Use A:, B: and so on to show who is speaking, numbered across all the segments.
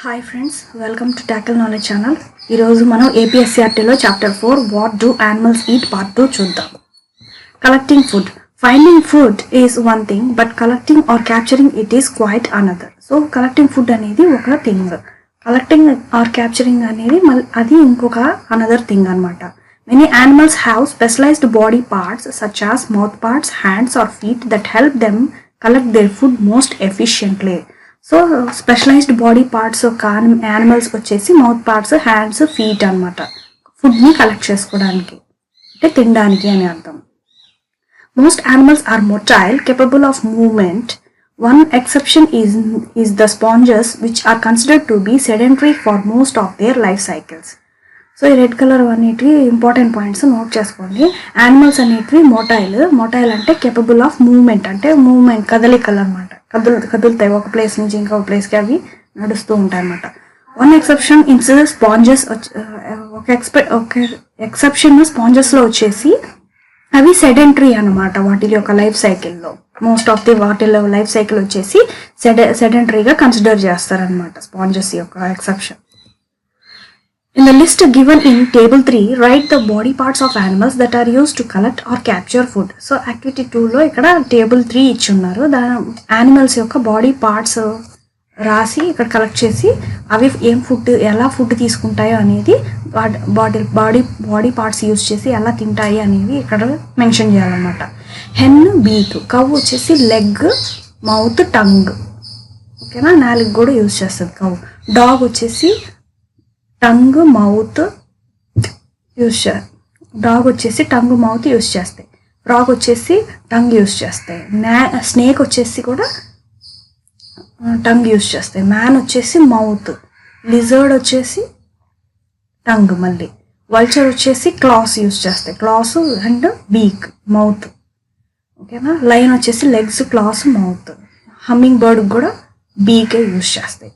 A: Hi friends, welcome to Tackle Knowledge Channel. ఈరోజు మనం APSCRTలో Chapter 4 What Do Animals Eat Part-2 చూద్దాం. Collecting food. Finding food is one thing, but collecting or capturing it is quite another. So collecting food అనేది ఒక thing. Collecting or capturing అనేది అది ఇంకొక another thing అన్నమాట. Many animals have specialized body parts such as mouth parts, hands or feet that help them collect their food most efficiently. So specialized body parts ఒక యానిమల్స్కి వచ్చేసి mouth parts, hands, feet అనమాట. ఫుడ్ని collect చేసుకోవడానికి అంటే తినడానికి అని అర్థం. Most animals are motile, capable of movement. One exception is the sponges which are considered to be sedentary for most of their life cycles. So ఈ రెడ్ కలర్ అనేటివి important points note చేసుకోండి. Animals అనేటివి motile అంటే capable of movement, అంటే movement కదలికలు అనమాట. కదులుతాయి ఒక ప్లేస్ నుంచి ఇంకొక ప్లేస్కి, అవి నడుస్తూ ఉంటాయి అన్నమాట. వన్ ఎక్సెప్షన్ ఇన్స్ స్పాంజెస్, ఒక ఎక్సెప్షన్ స్పాంజెస్లో వచ్చేసి అవి సెడెంటరీ అనమాట. వాటి యొక్క లైఫ్ సైకిల్లో మోస్ట్ ఆఫ్ ది వాటిలో లైఫ్ సైకిల్ వచ్చేసి సెడెంటరీగా కన్సిడర్ చేస్తారనమాట స్పాంజెస్ యొక్క exception. In the list given in table 3, write the body parts of animals that are used to collect or capture food. So activity 2లో ఇక్కడ table 3 ఇచ్చి ఉన్నారు. Animals యొక్క body parts రాసి ఇక్కడ కలెక్ట్ చేసి అవి ఎలా ఫుడ్ తీసుకుంటాయో అనేది, బాడీ పార్ట్స్ యూజ్ చేసి ఎలా తింటాయి అనేది ఇక్కడ మెన్షన్ చేయాలన్నమాట. హెన్ బీక్, కవ్ వచ్చేసి లెగ్, మౌత్, టంగ్. ఓకేనా, నాలుగు కూడా యూజ్ చేస్తుంది కవ్. డాగ్ వచ్చేసి టంగ్, మౌత్ యూజ్ డాగ్ వచ్చేసి టంగ్, మౌత్ యూజ్ చేస్తాయి. ఫ్రాగ్ వచ్చేసి టంగ్ యూజ్ చేస్తాయి. స్నేక్ వచ్చేసి కూడా టంగ్ యూజ్ చేస్తాయి. మ్యాన్ వచ్చేసి మౌత్. లిజర్డ్ వచ్చేసి టంగ్. మళ్ళీ వల్చర్ వచ్చేసి క్లాస్ యూజ్ చేస్తాయి, క్లాస్ అండ్ బీక్, మౌత్. ఓకేనా, లైన్ వచ్చేసి legs, claws, mouth. Hummingbird కూడా బీకే యూజ్ చేస్తాయి.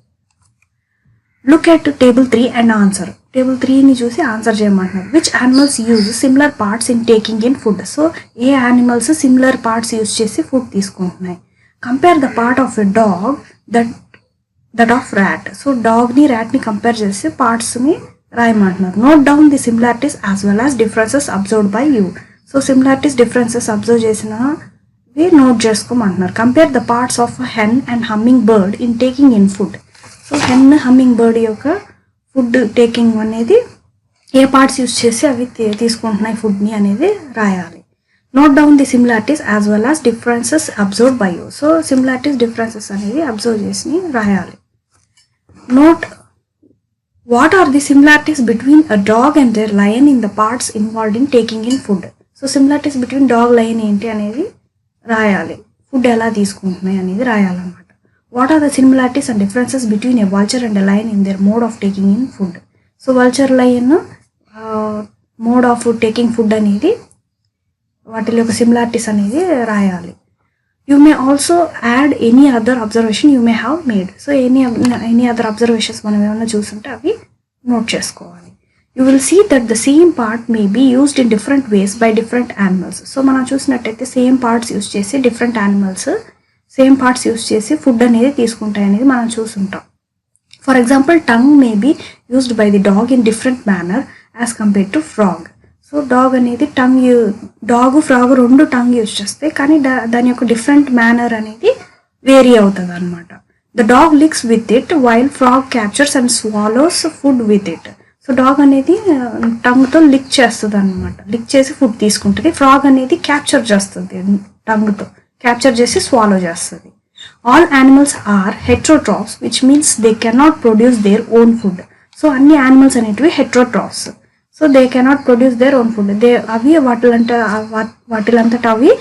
A: Look at table 3 and answer. Table 3ని చూసి ఆన్సర్ చేయమంటున్నారు. Which animals use similar parts in taking in food. So ఏ యానిమల్స్ సిమిలర్ పార్ట్స్ యూజ్ చేసి ఫుడ్ తీసుకుంటున్నాయి. Compare the part of a dog that of rat. So డాగ్ని, ర్యాట్ని compare చేసి పార్ట్స్ని రాయమంటున్నారు. Note down the similarities as well as differences observed by you. So similarities, differences observe చేసినవి note చేసుకోమంటున్నారు. Compare the parts of hen and hummingbird in taking in food. So hen, hummingbird యొక్క food taking అనేది ఏ parts use చేసి అవి తీసుకుంటున్నాయి ఫుడ్ని అనేది రాయాలి. Note down the similarities as well as differences observe by you. So similarities, differences అనేది అబ్జర్వ్ చేసి రాయాలి. Note what are the similarities between a dog and there lion in the parts involved in taking in food. So similarities between dog, lion ఏంటి అనేది రాయాలి. Food ఎలా తీసుకుంటున్నాయి అనేది రాయాలన్నమాట. What are the similarities and differences between a vulture and a lion in their mode of taking in food? So vulture, lion mode of taking food అనేది వాటిలో ఒక similarities అనేది రాయాలి. You may also add any other observation you may have made. So any other observations మనం ఏమైనా చూస్తుంటే అవి note చేసుకోవాలి. You will see that the same part may be used in different ways by different animals. So మనం చూసినట్టయితే same parts use చేసి different animals same parts use చేసి food అనేది తీసుకుంటాయి అనేది మనం చూస్తుంటాం. For example, tongue may be used by the dog in different manner as compare to frog. So dog అనేది డాగ్, ఫ్రాగ్ రెండు టంగ్ యూజ్ చేస్తాయి, కానీ దాని యొక్క డిఫరెంట్ మేనర్ అనేది వేరీ అవుతుంది అనమాట. The dog licks with it while frog captures and swallows food with it. So dog అనేది టంగ్తో లిక్ చేస్తుంది అనమాట, లిక్ చేసి ఫుడ్ తీసుకుంటుంది. ఫ్రాగ్ అనేది క్యాప్చర్ చేస్తుంది, టంగ్తో క్యాప్చర్ చేసి స్వాలో చేస్తుంది. All animals are heterotrophs, which means they cannot produce their own food. So అన్ని యానిమల్స్ అనేటివి heterotrophs. So they cannot produce their own food. అవి వాటిలంతటా అవి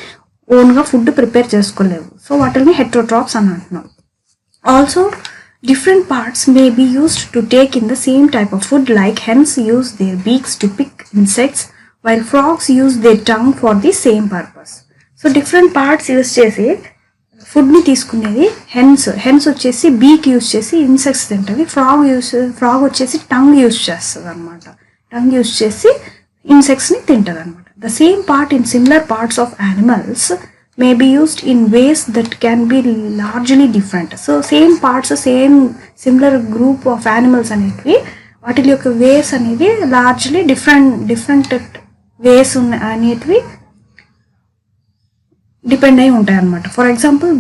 A: ఓన్గా ఫుడ్ ప్రిపేర్ చేసుకోలేవు. సో వాటిని హెట్రోట్రాఫ్స్ అని అంటున్నాం. Also different parts may be used to take in the same type of food, like hens use their beaks to pick insects while frogs use their tongue for the same purpose. So different parts use చేసి ఫుడ్ని తీసుకునేది hens వచ్చేసి beak use చేసి insects తింటుంది. Frog వచ్చేసి tongue use చేస్తుంది అనమాట, tongue use చేసి ఇన్సెక్ట్స్ని తింటుంది అనమాట. The same part in similar parts of animals may be used in ways that can be largely different. So same parts, same similar group of animals అనేవి వాటి యొక్క వేస్ అనేవి లార్జ్లీ డిఫరెంట్ వేస్ అనేటివి depend అయి ఉంటాయి అన్నమాట. For example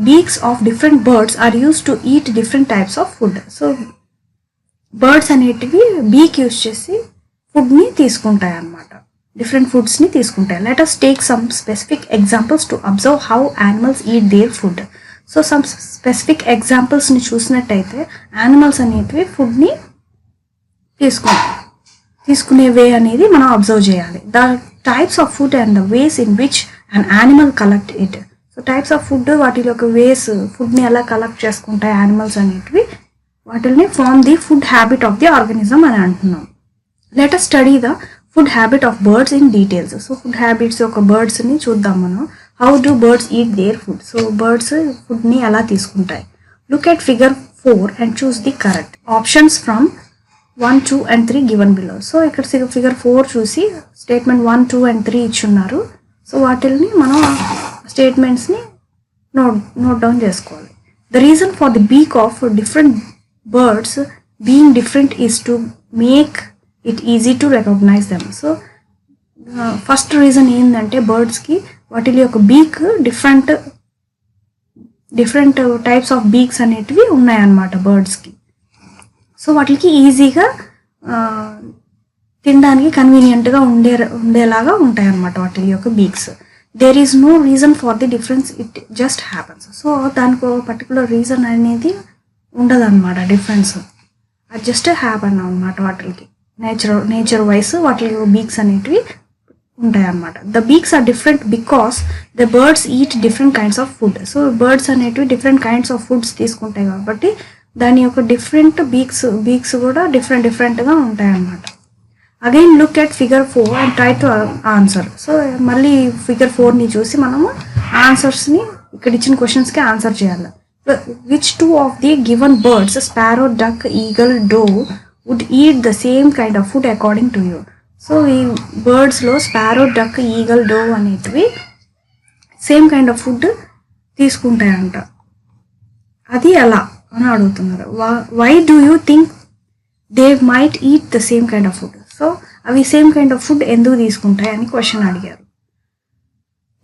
A: beaks of different birds are use to eat different types of food. So birds అనేటివి beak use చేసి ఫుడ్ని తీసుకుంటాయి అన్నమాట, డిఫరెంట్ ఫుడ్స్ని తీసుకుంటాయి. Let us take some specific examples to observe how animals eat their food. So some specific ఎగ్జాంపుల్స్ని చూసినట్టయితే animals అనేటివి ఫుడ్ని తీసుకునే వే అనేది మనం అబ్జర్వ్ చేయాలి. The types of food and the ways in which an animal collect it. So types of food, వాటి యొక్క వేస్, ఫుడ్ని ఎలా కలెక్ట్ చేసుకుంటాయి యానిమల్స్ అనేటివి, వాటిని form the food habit of the organism అని అంటున్నాం. Let us study the food habit of birds in details. So food habits యొక్క బర్డ్స్ని చూద్దాం మనం. How do birds eat their food. So birds ఫుడ్ని ఎలా తీసుకుంటాయి. Look at figure 4 and choose the correct options from 1, 2 and 3 given below. So ఇక్కడ figure 4 చూసి statement 1, 2 and 3 ఇచ్చున్నారు. సో వాటిని మనం స్టేట్మెంట్స్ని నోట్ డౌన్ చేసుకోవాలి. The reason for the beak of different birds being different is to make it easy to recognise them. So first reason ఏంటంటే బర్డ్స్కి వాటి యొక్క beak different types of beaks అనేటివి ఉన్నాయన్నమాట బర్డ్స్కి. సో వాటికి ఈజీగా తినడానికి కన్వీనియంట్గా ఉండేలాగా ఉంటాయి అన్నమాట వాటి యొక్క beaks. There is no reason for the difference, it just happens. So దానికి పర్టికులర్ రీజన్ అనేది ఉండదన్నమాట, డిఫరెన్స్ అది జస్ట్ హ్యాపన్ అన్నమాట. వాటికి నేచర్ వైస్ వాటి బీక్స్ అనేటివి ఉంటాయి అన్నమాట. The beaks are different because the birds eat different kinds of food. So birds అనేటివి డిఫరెంట్ కైండ్స్ ఆఫ్ ఫుడ్స్ తీసుకుంటాయి కాబట్టి దాని యొక్క డిఫరెంట్ బీక్స్ కూడా డిఫరెంట్గా ఉంటాయి అన్నమాట. Again look at figure 4 and try to answer. So మళ్ళీ ఫిగర్ 4ని చూసి మనము ఆన్సర్స్ని ఇక్కడ ఇచ్చిన క్వశ్చన్స్కి ఆన్సర్ చేయాలి. Which 2 of the given birds, sparrow, duck, eagle, dove, would eat the same kind of food according to you. So ఈ బర్డ్స్లో స్పారో, డక్, ఈగల్, డో అనేటివి సేమ్ కైండ్ ఆఫ్ ఫుడ్ తీసుకుంటాయంట. అది ఎలా అని అడుగుతున్నారు. Why do you think they might eat the same kind of food. So అవి same kind of food ఎందుకు తీసుకుంటాయి అని క్వశ్చన్ అడిగారు.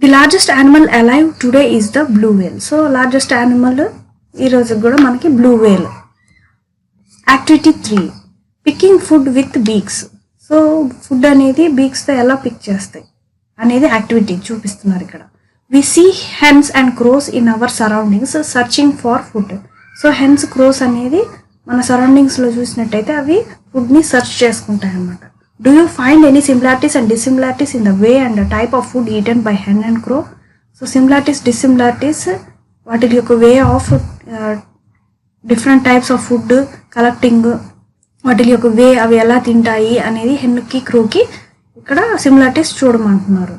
A: The largest animal alive today is the blue whale. So largest animal ఈరోజు కూడా మనకి blue whale. Activity 3 picking food with beaks. So food అనేది బీక్స్తో ఎలా పిక్ చేస్తాయి అనేది యాక్టివిటీ చూపిస్తున్నారు ఇక్కడ. We see hens and crows in our surroundings searching for food. So hens, crows అనేది మన సరౌండింగ్స్లో చూసినట్టయితే అవి ఫుడ్ని సెర్చ్ చేసుకుంటాయి అన్నమాట. Do you find any similarities and dissimilarities in the way and type of food eaten by hen and crow. So similarities, dissimilarities, వాటి యొక్క way of different types of food collecting, వాటి యొక్క వే, అవి ఎలా తింటాయి అనేది హెన్కి, క్రోకి ఇక్కడ సిమిలారిటీస్ చూడమంటున్నారు.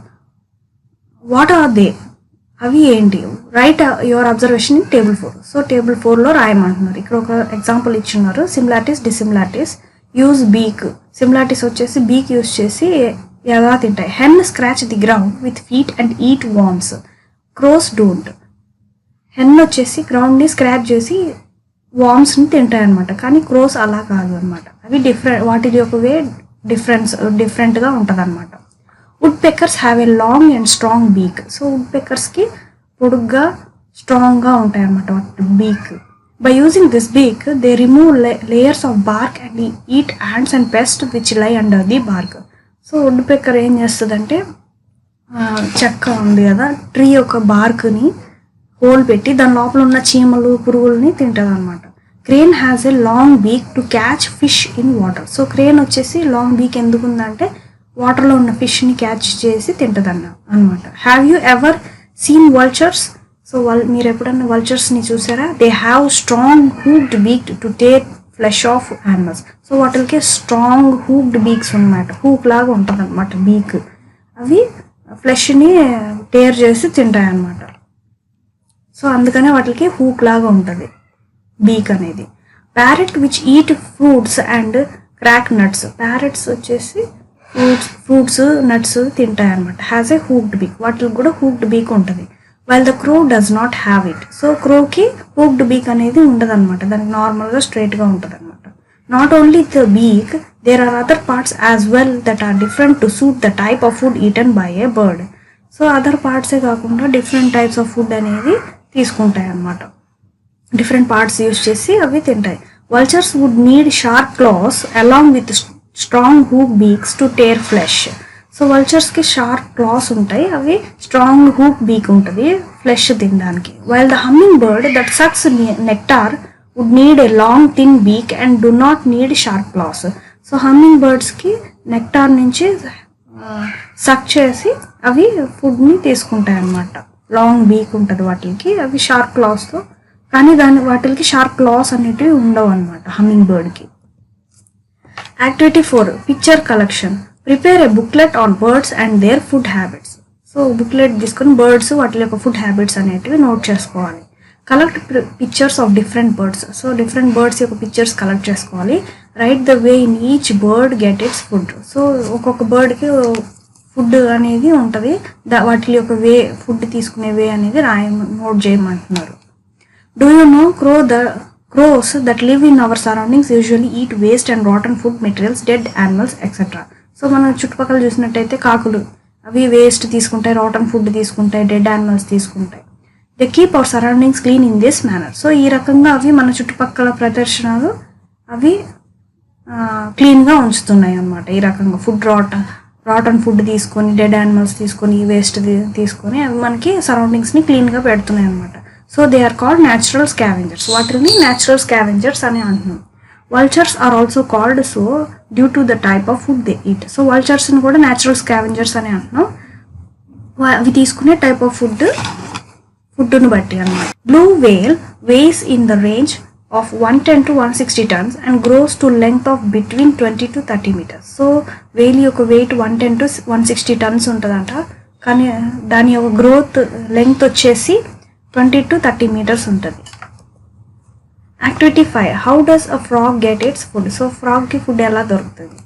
A: వాట్ ఆర్ దే, అవి ఏంటి. Write your observation in table 4. So table 4లో రాయమంటున్నారు. ఇక్కడ ఒక ఎగ్జాంపుల్ ఇచ్చున్నారు. Similarities, dissimilarities. Use beak. Similarities వచ్చేసి బీక్ యూజ్ చేసి ఎలా తింటాయి. Hen scratch the ground with feet and eat worms. Crows don't. Hen వచ్చేసి గ్రౌండ్ని స్క్రాచ్ చేసి వార్మ్స్ని తింటాయి అనమాట, కానీ క్రోస్ అలా కాదు అనమాట. అవి వాటి యొక్క వే డిఫరెంట్గా ఉంటుంది అనమాట. Woodpeckers have a long and strong beak. So వుడ్ పెక్కర్స్కి పొడుగ్గా స్ట్రాంగ్గా ఉంటాయి అన్నమాట వాటి beak. By using this beak they remove layers of bark and eat ants and pest which lie under the bark. So woodpecker ఏం చేస్తుందంటే చెక్క ఉంది కదా, ట్రీ యొక్క బార్క్ని హోల్ పెట్టి దాని లోపల ఉన్న చీమలు, పురుగుల్ని తింటుంది అనమాట. Crane has a long beak to catch fish in water. So crane వచ్చేసి లాంగ్ బీక్ ఎందుకు ఉందంటే వాటర్లో ఉన్న ఫిష్ని క్యాచ్ చేసి తింటుంది అనమాట. Have you ever seen vultures. So మీరు ఎప్పుడన్నా వల్చర్స్ని చూసారా. They have strong hooked beak to take flesh off animals. So వాటికి స్ట్రాంగ్ హూక్డ్ బీక్స్ అనమాట, హూక్ లాగా ఉంటుంది అనమాట బీక్. అవి ఫ్లెష్ని టేర్ చేసి తింటాయి అన్నమాట. సో అందుకనే వాటికి హూక్ లాగా ఉంటుంది బీక్ అనేది. Parrot which eat fruits and crack nuts. Parrots వచ్చేసి ఫ్రూట్స్, నట్స్ తింటాయి అనమాట. Has a hooked beak. వాటికి కూడా హూక్డ్ బీక్ ఉంటుంది. while the crow does not have it. So crow ki hooked beak అనేది ఉండదన్నమాట, దానికి నార్మల్గా స్ట్రైట్గా ఉంటుంది అనమాట. Not only the beak, there are other parts as well that are different to suit the type of food eaten by a bird. So other parts కాకుండా different types of food అనేది తీసుకుంటాయి అన్నమాట. Different parts యూజ్ చేసి అవి తింటాయి. Vultures would need sharp claws along with strong hook beaks to tear flesh. So వల్చర్స్కి sharp claws ఉంటాయి, అవి స్ట్రాంగ్ హూక్ బీక్ ఉంటుంది ఫ్లెష్ తినడానికి. While the humming bird that sucks nectar would need a long thin beak and do not need sharp claws. So humming బర్డ్స్కి nectar నుంచి suck చేసి అవి ఫుడ్ని తీసుకుంటాయి అన్నమాట. లాంగ్ బీక్ ఉంటుంది వాటికి, అవి షార్ప్ క్లాస్తో, కానీ వాటికి షార్ప్ క్లాస్ అనేటివి ఉండవు అనమాట హమ్మింగ్ బర్డ్కి. Activity 4 picture collection. Prepare a booklet on birds and their food habits. So booklet తీసుకొని బర్డ్స్ వాటి యొక్క ఫుడ్ హ్యాబిట్స్ అనేటివి నోట్ చేసుకోవాలి. Collect pictures of different birds. So different birds యొక్క పిక్చర్స్ కలెక్ట్ చేసుకోవాలి. Write the way in each bird get its food. So ఒక్కొక్క బర్డ్కి food అనేది ఉంటుంది, వాటి యొక్క వే ఫుడ్ తీసుకునే వే అనేది నోట్ చేయమంటున్నారు. Do you no crows that live in our surroundings usually eat waste and rotten food materials, dead animals, etc. So మనం చుట్టుపక్కల చూసినట్టయితే కాకులు అవి వేస్ట్ తీసుకుంటాయి, రాటన్ ఫుడ్ తీసుకుంటాయి, డెడ్ యానిమల్స్ తీసుకుంటాయి. They keep our surroundings clean in this manner. So ఈ రకంగా అవి మన చుట్టుపక్కల ప్రదర్శనలు అవి క్లీన్గా ఉంచుతున్నాయి అన్నమాట. ఈ రకంగా రాటన్ ఫుడ్ తీసుకొని, డెడ్ యానిమల్స్ తీసుకొని, వేస్ట్ తీసుకొని అవి మనకి సరౌండింగ్స్ని క్లీన్గా పెడుతున్నాయి అన్నమాట. So they are called natural scavengers. వాటిని న్యాచురల్ స్కావెంజర్స్ అని అంటున్నాం. Vultures are also called so due to the type of food they eat. So vultures ని కూడా న్యాచురల్ స్కావెంజర్స్ అని అంటున్నాం, అవి తీసుకునే టైప్ ఆఫ్ ఫుడ్ని బట్టి అన్నమాట. Blue Vel weighs in the range of 110 to 160 tons and grows to length of between 20 to 30 meters. So వేల్ యొక్క వెయిట్ 110 to 160 tons ఉంటుందంట, కానీ దాని యొక్క గ్రోత్ లెంగ్త్ వచ్చేసి 20 to 30 meters ఉంటుంది. Activity 5 how does a frog get its food. So ఫ్రాగ్కి food ఎలా దొరుకుతుంది?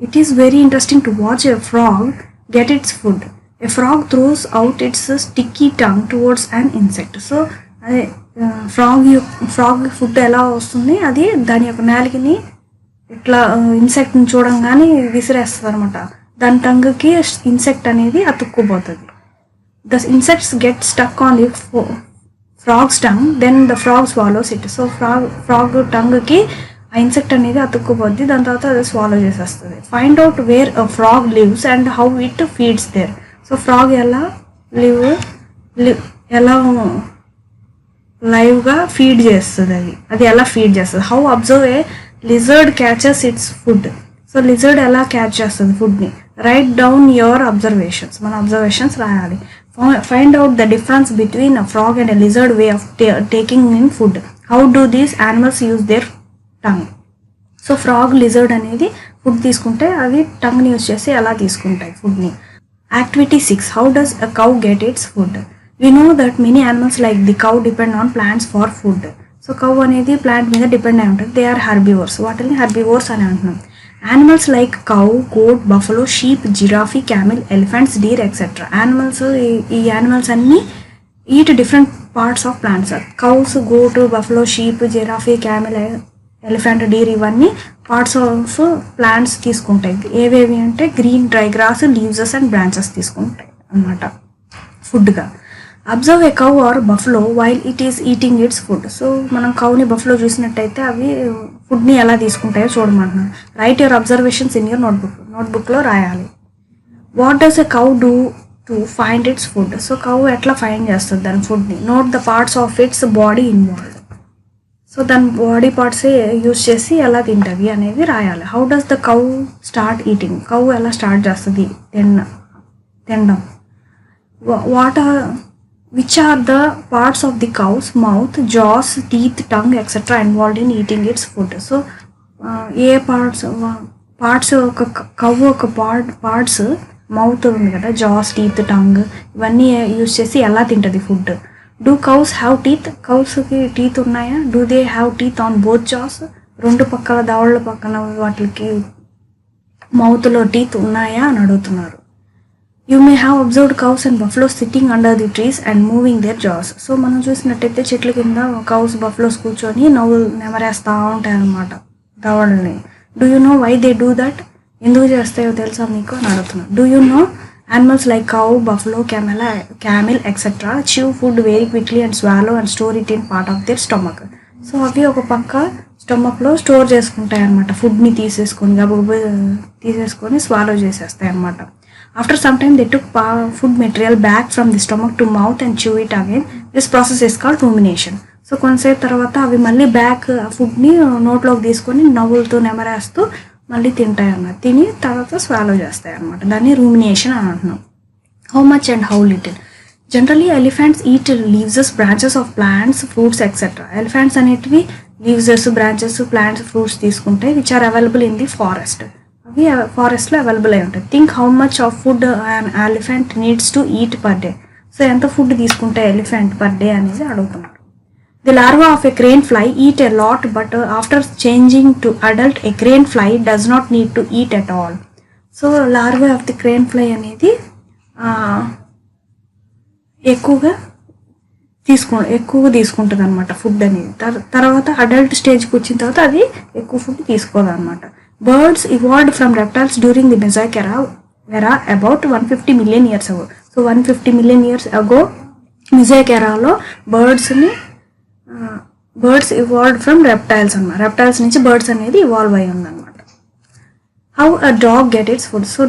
A: It is very interesting to watch a frog get its food. A frog throws out its sticky tongue towards an insect. So అదే frog food ఎలా వస్తుంది, అది దాని యొక్క నాలికని ఇట్లా ఇన్సెక్ట్ని చూడంగానే విసిరేస్తుంది అనమాట. దాని టంగ్కి ఇన్సెక్ట్ అనేది అతుక్కుపోతుంది. The insects get stuck on the frog's tongue, then the frog swallows it. So frog టంగ్కి ఆ ఇన్సెక్ట్ అనేది అతుక్కుపోద్ది, దాని తర్వాత అది స్వాలో చేసేస్తుంది. Find out where a frog lives and how it feeds there. So frog ఎలా లైవ్గా ఫీడ్ చేస్తుంది, అది ఎలా ఫీడ్ చేస్తుంది. How observe a lizard catches its food. So lizard ఎలా క్యాచ్ చేస్తుంది ఫుడ్ని. రైట్ డౌన్ యువర్ అబ్జర్వేషన్స్, మన అబ్జర్వేషన్స్ రాయాలి. Find out the difference between a frog and a lizard way of taking in food. How do these animals use their tongue? So frog lizard అనేది food తీసుకుంటే అవి టంగ్ని use చేసి ఎలా తీసుకుంటాయి ఫుడ్ని. Activity 6 how does a cow get its food. We know that many animals like the cow depend on plants for food. So cow అనేది plant మీద depend అయి ఉంటుంది. దే ఆర్ హెర్బివోర్స్, వాటిని హెర్బివోర్స్ అని అంటున్నాం. Animals like cow, goat, buffalo, sheep, giraffe, camel, elephants, deer, etc. ఈ animals అన్నీ eat different parts of plants. Cows, goat, buffalo, sheep, giraffe, camel, elephant, deer ఇవన్నీ parts of plants తీసుకుంటాయి. ఏవేవి అంటే green, dry grass, leaves and branches తీసుకుంటాయి అన్నమాట ఫుడ్గా. Observe a cow or buffalo while it is eating its food. So మనం కౌని buffalo చూసినట్టయితే అవి ఫుడ్ని ఎలా తీసుకుంటాయో చూడమంటున్నాను. Write your observations in your నోట్బుక్లో రాయాలి. What does a cow do to find its food. So cow ఎట్లా ఫైండ్ చేస్తుంది దాని ఫుడ్ని. Note the parts of its body involved. So దాని బాడీ పార్ట్సే యూజ్ చేసి ఎలా తింటుంది అనేది రాయాలి. How does the cow start eating. Cow ఎలా స్టార్ట్ చేస్తుంది తినడం. Which are the parts of the cow's mouth, jaws, teeth, tongue, etc. involved in eating its food. So, ఏ పార్ట్స్ ఒక కవ్వు ఒక పార్ట్స్ మౌత్ ఉంది కదా, జాస్, టీత్, టంగ్ ఇవన్నీ use చేసి ఎలా తింటుంది food. Do cows have teeth. కౌస్కి టీత్ ఉన్నాయా. Do they have teeth on both jaws. రెండు పక్కల దవళ్ళ పక్కన వాటికి మౌత్లో టీత్ ఉన్నాయా అని అడుగుతున్నారు. You may have observed cows and buffaloes sitting under the trees and moving their jaws. So మనం చూసినట్టయితే చెట్ల కింద కౌస్ బఫలోస్ కూర్చొని నెమరేస్తూ ఉంటాయి అన్నమాట దవడల్ని. Do you know why they do that? ఎందుకు చేస్తాయో తెలుసా మీకు అని అడుగుతున్నాను. Do you know animals like cow, buffalo, camel etc. chew food very quickly and swallow and store it in part of their stomach. So అవి ఒక పక్క స్టమక్లో store చేసుకుంటాయి అన్నమాట. ఫుడ్ని తీసేసుకొని స్వాలో చేసేస్తాయి అన్నమాట. After some time they took food material back from the stomach to mouth and chew it again. This process is called rumination. So కొంతసేపు తర్వాత అవి మళ్ళీ బ్యాక్ ఫుడ్ని నోట్లోకి తీసుకొని నవ్వులతో నెమరేస్తూ మళ్ళీ తింటాయి అన్నమాట. తిని తర్వాత స్వాలో చేస్తాయి అన్నమాట. దాన్ని రూమినేషన్ అని అంటున్నాం. How much and how little? Generally elephants eat leaves, branches of plants, fruits etcetera. Elephants అనేటివి లీవ్సెస్, బ్రాంచెస్, ప్లాంట్స్, ఫ్రూట్స్ తీసుకుంటాయి which are available in the forest. అవి ఫారెస్ట్లో అవైలబుల్ అయి ఉంటాయి. Think how much of food an elephant needs to eat per day. So ఎంత food తీసుకుంటాయి elephant per day అనేది అడుగుతున్నారు. The larva of a crane fly eat a lot, but after changing to adult, a crane fly does not need to eat at all. So larva of the crane fly అనేది ఎక్కువగా తీసుకుంటుంది అనమాట food అనేది. తర్వాత adult స్టేజ్కి వచ్చిన తర్వాత అది ఎక్కువ ఫుడ్ తీసుకోదు అనమాట. Birds evolved from reptiles during the Mesozoic era about 150 million years ago. So 150 million years ago Mesozoic ఎరాలో బర్డ్స్ ఇవాల్వ్డ్ ఫ్రమ్ రెప్టైల్స్ అన్నమాట. రెప్టైల్స్ నుంచి బర్డ్స్ అనేది ఇవాల్వ్ అయ్యి ఉందన్నమాట. How a dog get its food? So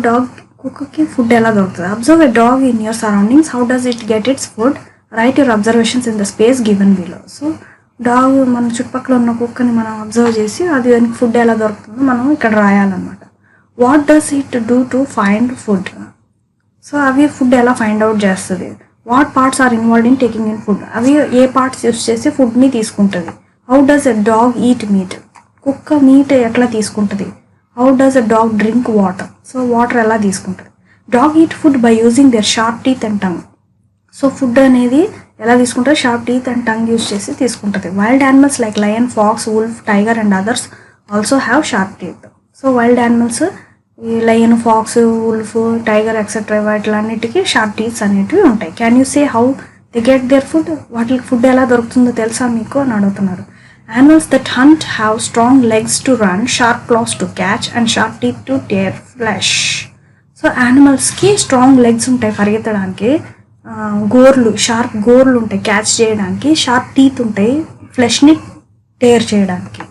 A: కుక్కకి food ఎలా దొరుకుతుంది? Observe a dog in your surroundings. How does it get its food? Write your observations in the space given below. So dog మన చుట్టుపక్కల ఉన్న కుక్కని మనం అబ్జర్వ్ చేసి అది దానికి ఫుడ్ ఎలా దొరుకుతుందో మనం ఇక్కడ రాయాలన్నమాట. What does it do to find food? So అవి ఫుడ్ ఎలా ఫైండ్ అవుట్ చేస్తుంది? What parts are involved in taking in food? అవి ఏ పార్ట్స్ యూస్ చేసి ఫుడ్ని తీసుకుంటుంది? How does a dog eat meat? కుక్క మీట్ ఎట్లా తీసుకుంటుంది? How does a dog drink water? So water ఎలా తీసుకుంటుంది? Dog eat food by using their sharp teeth and tongue. So food అనేది ఎలా తీసుకుంటుంది? Sharp teeth and tongue use చేసి తీసుకుంటుంది. Wild animals like lion, fox, wolf, tiger and others also have sharp teeth. So wild animals ఈ lion, fox, wolf, tiger etcetera వాటిలన్నిటికీ sharp teeth అనేటివి ఉంటాయి. Can you say how they get their food? వాటికి food ఎలా దొరుకుతుందో తెలుసా మీకు అని అడుగుతున్నారు. Animals that hunt have strong legs to run, sharp claws to catch and sharp teeth to tear flesh. So యానిమల్స్కి స్ట్రాంగ్ లెగ్స్ ఉంటాయి పరిగెత్తడానికి, షార్ప్ గోర్లు ఉంటాయి క్యాచ్ చేయడానికి, షార్ప్ టీత్ ఉంటాయి ఫ్లెష్ని టేర్ చేయడానికి.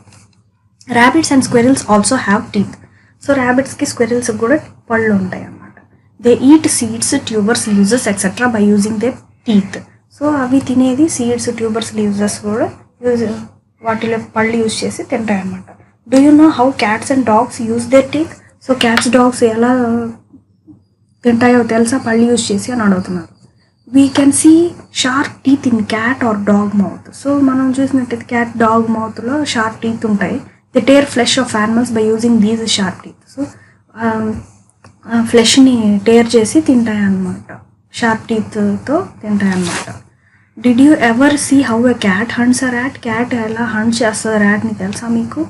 A: Rabbits and squirrels also have teeth. So ర్యాబిట్స్కి స్క్విరిల్స్కి కూడా పళ్ళు ఉంటాయి అన్నమాట. They eat seeds, tubers, leaves etcetera by using they teeth. So అవి తినేది సీడ్స్, ట్యూబర్స్, లీవ్సెస్ కూడా వాటిలో పళ్ళు యూజ్ చేసి తింటాయి అన్నమాట. Do you know how cats and dogs use their teeth? So cats, dogs ఎలా తింటాయో తెలుసా పళ్ళు యూజ్ చేసి అని అడుగుతున్నారు. We can see sharp teeth in cat or dog mouth. So మనం చూసినట్టయితే క్యాట్, డాగ్ మౌత్లో షార్ప్ టీత్ ఉంటాయి. They tear flesh of animals by using these sharp teeth. So ఫ్లెష్ని టేర్ చేసి తింటాయి అన్నమాట. షార్ప్ టీత్తో తింటాయి అన్నమాట. Did you ever see how a cat hunts a rat? Cat ఎలా హంట్ చేస్తుంది ర్యాట్ని తెలుసా మీకు?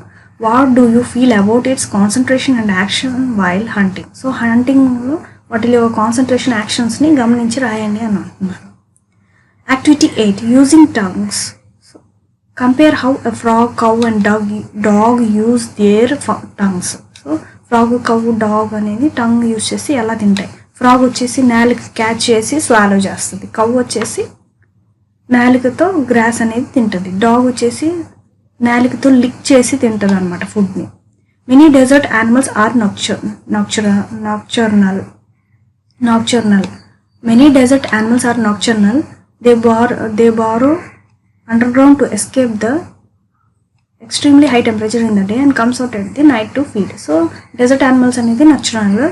A: What do you feel about its concentration and action while hunting? So హంటింగ్లో వాటిలో కాన్సన్ట్రేషన్ యాక్షన్స్ని గమనించి రాయండి అని అంటున్నారు. Activity 8 using tongues. Compare how a frog, cow and dog use their tongues. So frog, cow, dog అనేది టంగ్ యూజ్ చేసి ఎలా తింటాయి? ఫ్రాగ్ వచ్చేసి నాలుక క్యాచ్ చేసి స్వాలో చేస్తుంది. కౌ వచ్చేసి నాలుకతో గ్రాస్ అనేది తింటుంది. డాగ్ వచ్చేసి నాలుకతో లిక్ చేసి తింటుంది అనమాట ఫుడ్ని. Many desert animals are nocturnal. Many desert animals are nocturnal. They burrow underground to escape the extremely high temperature in the day and comes out at the night to feed. So desert animals అనేది నక్చురల్.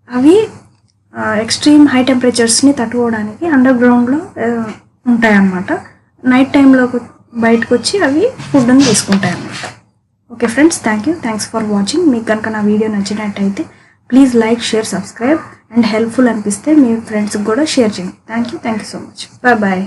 A: అవి extreme high టెంపరేచర్స్ని తట్టుకోవడానికి under గ్రౌండ్లో ఉంటాయి అన్నమాట. Night టైంలో బయటకు వచ్చి అవి ఫుడ్ని తీసుకుంటాయి అన్నమాట. Okay friends, thanks for watching. మీకు కనుక నా వీడియో నచ్చినట్టయితే please like, share, subscribe and helpful అనిపిస్తే మీ ఫ్రెండ్స్కి కూడా షేర్ చేయండి. Thank you so much. Bye.